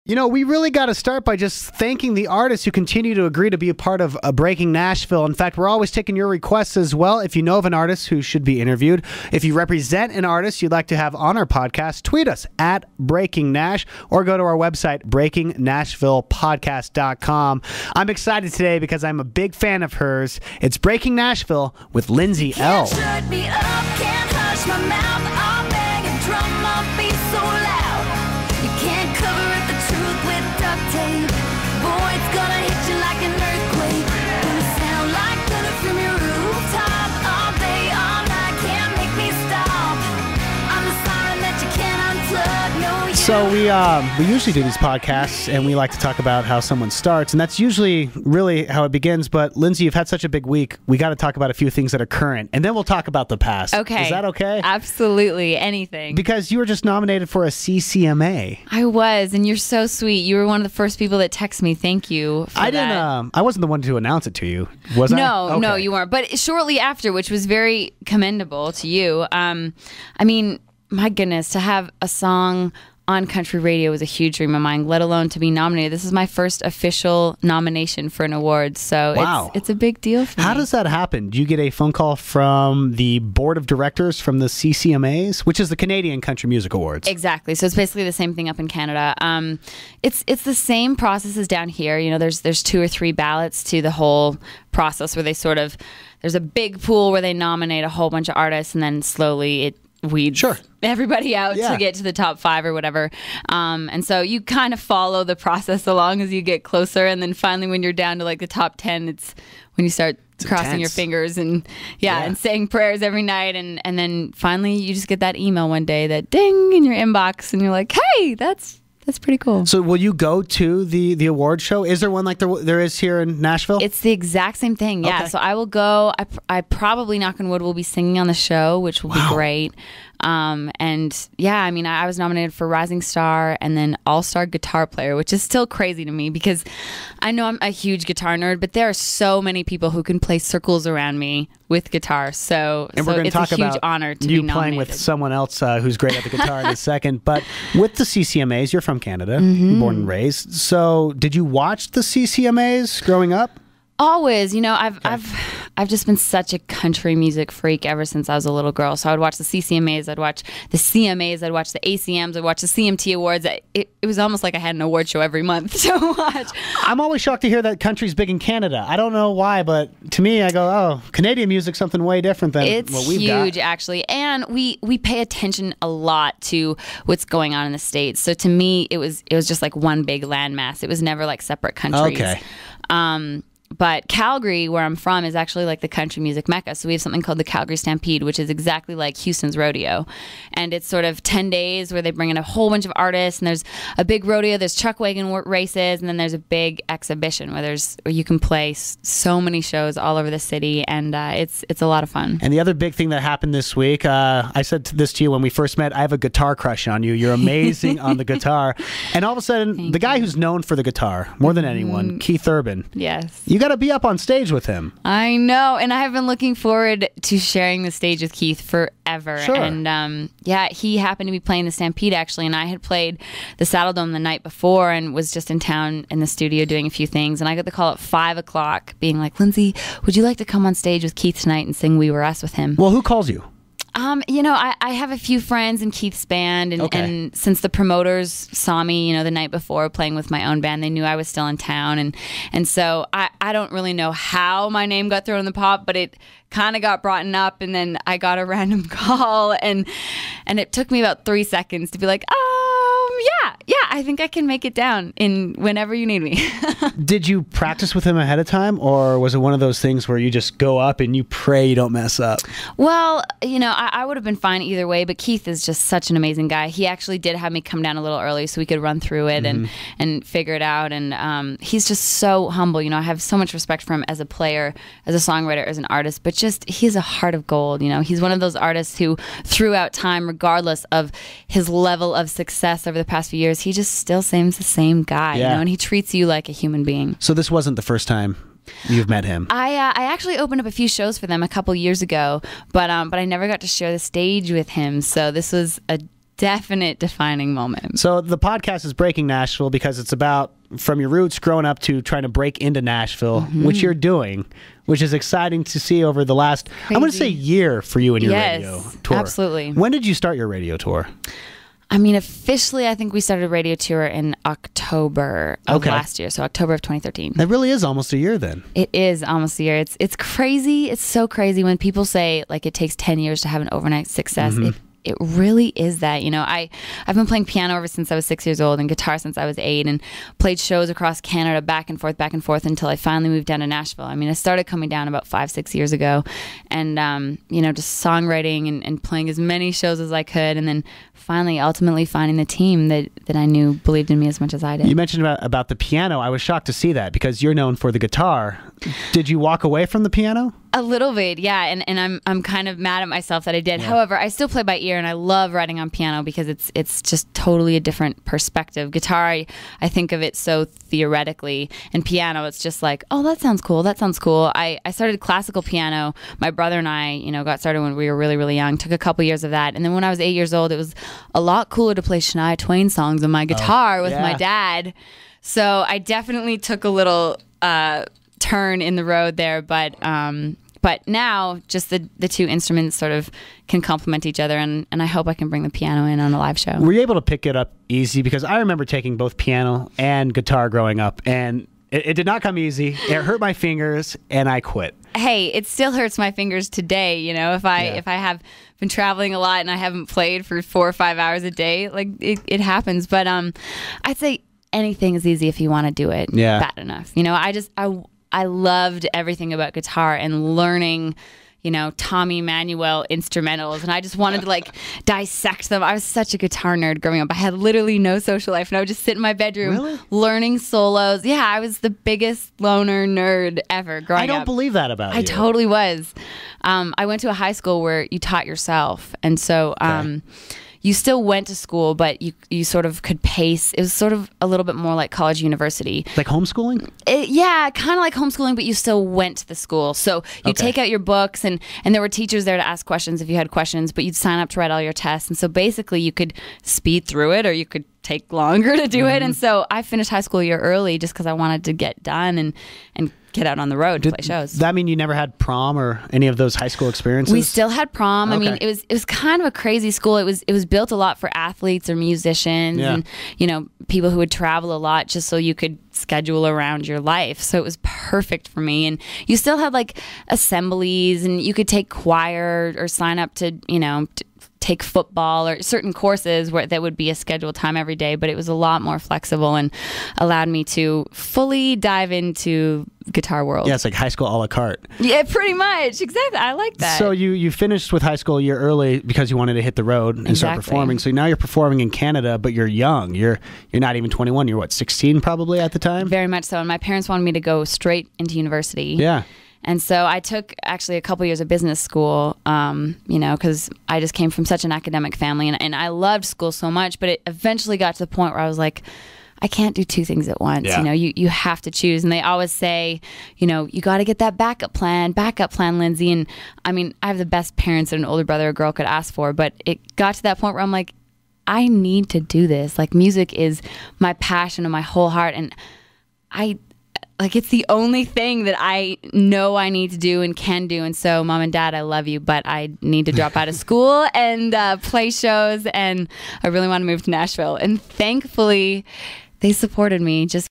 You know, we really got to start by just thanking the artists who continue to agree to be a part of Breaking Nashville. In fact, we're always taking your requests as well. If you know of an artist who should be interviewed, if you represent an artist you'd like to have on our podcast, tweet us at Breaking Nash or go to our website, breakingnashvillepodcast.com. I'm excited today because I'm a big fan of hers. It's Breaking Nashville with Lindsay Ell. Can't shut me up, can't hush my mouth. I'll bang and drum my beat so loud. You can't cover up the truth with duct tape. Boy, it's gonna hit you like an earthquake. Gonna sound like thunder from your rooftop all day, all night. Can't make me stop. I'm the siren that you can't unplug. No, you So we usually do these podcasts and we like to talk about how someone starts, and that's usually really how it begins. But Lindsay, you've had such a big week. We got to talk about a few things that are current, and then we'll talk about the past. Okay. Is that okay? Absolutely. Anything. Because you were just nominated for a CCMA. I was, and you're so sweet. You were one of the first people that texted me. Thank you for that. I wasn't the one to announce it to you, was I? No, no, Okay. you weren't. But shortly after, which was very commendable to you. I mean, my goodness, to have a song on country radio was a huge dream of mine, let alone to be nominated. This is my first official nomination for an award, so Wow. it's a big deal for me. How does that happen? Do you get a phone call from the board of directors from the CCMAs, which is the Canadian Country Music Awards? Exactly. So it's basically the same thing up in Canada. It's the same process as down here. You know, there's 2 or 3 ballots to the whole process where they sort of, there's a big pool where they nominate a whole bunch of artists and then slowly it weeds everybody out Yeah. to get to the top 5 or whatever. And so you kind of follow the process along as you get closer. And then finally when you're down to like the top 10, it's when you start crossing your intense. fingers and and saying prayers every night. And then finally you just get that email one day that ding in your inbox and you're like, hey, that's pretty cool. So will you go to the award show? Is there one like there is here in Nashville? It's the exact same thing. Yeah. Okay. So I will go. I probably, knock on wood, will be singing on the show, which will be great. And yeah, I mean, I was nominated for Rising Star and then All-Star Guitar Player, which is still crazy to me because I know I'm a huge guitar nerd, but there are so many people who can play circles around me with guitar. So, and we're going to it's talk a huge about honor to you be playing nominated. with someone else who's great at the guitar in a second. But with the CCMAs, you're from Canada, Mm-hmm. born and raised. So did you watch the CCMAs growing up? Always, you know, I've just been such a country music freak ever since I was a little girl. So I would watch the CCMAs, I'd watch the CMAs, I'd watch the ACMs, I'd watch the CMT Awards. It was almost like I had an award show every month to watch. I'm always shocked to hear that country's big in Canada. I don't know why, but to me, I go, oh, Canadian music's something way different than It's what we've huge, got. actually. And we pay attention a lot to what's going on in the States. So to me, it was just like one big landmass. It was never like separate countries. Okay. But Calgary, where I'm from, is actually like the country music mecca. So we have something called the Calgary Stampede, which is exactly like Houston's rodeo. And it's sort of 10 days where they bring in a whole bunch of artists. And there's a big rodeo, there's chuck wagon races, and then there's a big exhibition where you can play so many shows all over the city. And it's a lot of fun. And the other big thing that happened this week, I said this to you when we first met, I have a guitar crush on you. You're amazing on the guitar. And all of a sudden, the guy who's known for the guitar more than anyone, Keith Urban. Yes. You got to be up on stage with him. I know, and I have been looking forward to sharing the stage with Keith forever. Sure. And yeah, he happened to be playing the Stampede actually, and I had played the Saddle Dome the night before and was just in town in the studio doing a few things. And I got the call at 5 o'clock, being like, "Lindsay, would you like to come on stage with Keith tonight and sing 'We Were Us' with him?" Well, who calls you? You know, I have a few friends in Keith's band, and since the promoters saw me, you know, the night before playing with my own band, they knew I was still in town, and so I don't really know how my name got thrown in the pot, but it kind of got brought up, and then I got a random call, and it took me about 3 seconds to be like, yeah, I think I can make it down in whenever you need me. Did you practice with him ahead of time, or was it one of those things where you just go up and you pray you don't mess up? Well, you know, I would have been fine either way, but Keith is just such an amazing guy. He actually did have me come down a little early so we could run through it and figure it out. And he's just so humble. You know, I have so much respect for him as a player, as a songwriter, as an artist, but just he's a heart of gold. You know, he's one of those artists who throughout time, regardless of his level of success over the past few years, he just still seems the same guy, you know, and he treats you like a human being. So this wasn't the first time you've met him? I actually opened up a few shows for them a couple years ago, but I never got to share the stage with him. So this was a definite defining moment. So the podcast is Breaking Nashville because it's about from your roots growing up to trying to break into Nashville, which you're doing, which is exciting to see over the last, I'm going to say year for you and your radio tour. Absolutely. When did you start your radio tour? I mean, officially, I think we started a radio tour in October of last year, so October of 2013. That really is almost a year then. It is almost a year. It's crazy. It's so crazy when people say, like, it takes 10 years to have an overnight success. It really is that. You know, I've been playing piano ever since I was 6 years old and guitar since I was 8 and played shows across Canada back and forth until I finally moved down to Nashville. I mean, I started coming down about 5-6 years ago and, you know, just songwriting and playing as many shows as I could and then finally ultimately finding the team that I knew believed in me as much as I did. You mentioned about the piano. I was shocked to see that because you're known for the guitar. Did you walk away from the piano? A little bit, yeah, and I'm kind of mad at myself that I did. Yeah. However, I still play by ear, and I love writing on piano because it's just totally a different perspective. Guitar, I think of it so theoretically, and piano, it's just like, oh, that sounds cool. That sounds cool. I started classical piano. My brother and I, you know, got started when we were really, really young. Took a couple years of that, and then when I was 8 years old, it was a lot cooler to play Shania Twain songs on my guitar with my dad. So I definitely took a little turn in the road there, but now just the two instruments sort of can complement each other, and I hope I can bring the piano in on a live show. Were you able to pick it up easy? Because I remember taking both piano and guitar growing up, and it did not come easy. It hurt my fingers, and I quit. Hey, it still hurts my fingers today. You know, if I have been traveling a lot and I haven't played for 4 or 5 hours a day, like it happens. But I'd say anything is easy if you want to do it bad enough. You know, I loved everything about guitar and learning, you know, Tommy Emmanuel instrumentals, and I just wanted to like dissect them. I was such a guitar nerd growing up. I had literally no social life, and I would just sit in my bedroom learning solos. Yeah, I was the biggest loner nerd ever growing up. I don't believe that about you. I totally was. I went to a high school where you taught yourself, and so you still went to school, but you sort of could pace. It was sort of a little bit more like college, university. Like homeschooling? Yeah, kind of like homeschooling, but you still went to the school. So you take out your books, and there were teachers there to ask questions if you had questions, but you'd sign up to write all your tests. And so basically you could speed through it, or you could take longer to do it. And so I finished high school a year early just because I wanted to get done and get out on the road to play shows. Does that mean you never had prom or any of those high school experiences? We still had prom. I mean, it was kind of a crazy school. It was built a lot for athletes or musicians and, you know, people who would travel a lot just so you could schedule around your life. So it was perfect for me. And you still had like assemblies, and you could take choir or sign up to, you know, take football or certain courses where that would be a scheduled time every day, but it was a lot more flexible and allowed me to fully dive into guitar world. Yeah, it's like high school a la carte. Yeah, pretty much. Exactly. I like that. So you finished with high school a year early because you wanted to hit the road and start performing. So now you're performing in Canada, but you're young. You're not even 21. You're what, 16 probably at the time? Very much so. And my parents wanted me to go straight into university. Yeah. And so I took actually a couple years of business school, you know, because I just came from such an academic family, and I loved school so much, but it eventually got to the point where I was like, I can't do two things at once. You know, you have to choose. And they always say, you know, you got to get that backup plan, Lindsay. And I mean, I have the best parents that an older brother or girl could ask for, but it got to that point where I'm like, I need to do this. Like, music is my passion and my whole heart. And it's the only thing that I know I need to do and can do. And so, Mom and Dad, I love you, but I need to drop out of school and play shows. And I really want to move to Nashville. And thankfully, they supported me just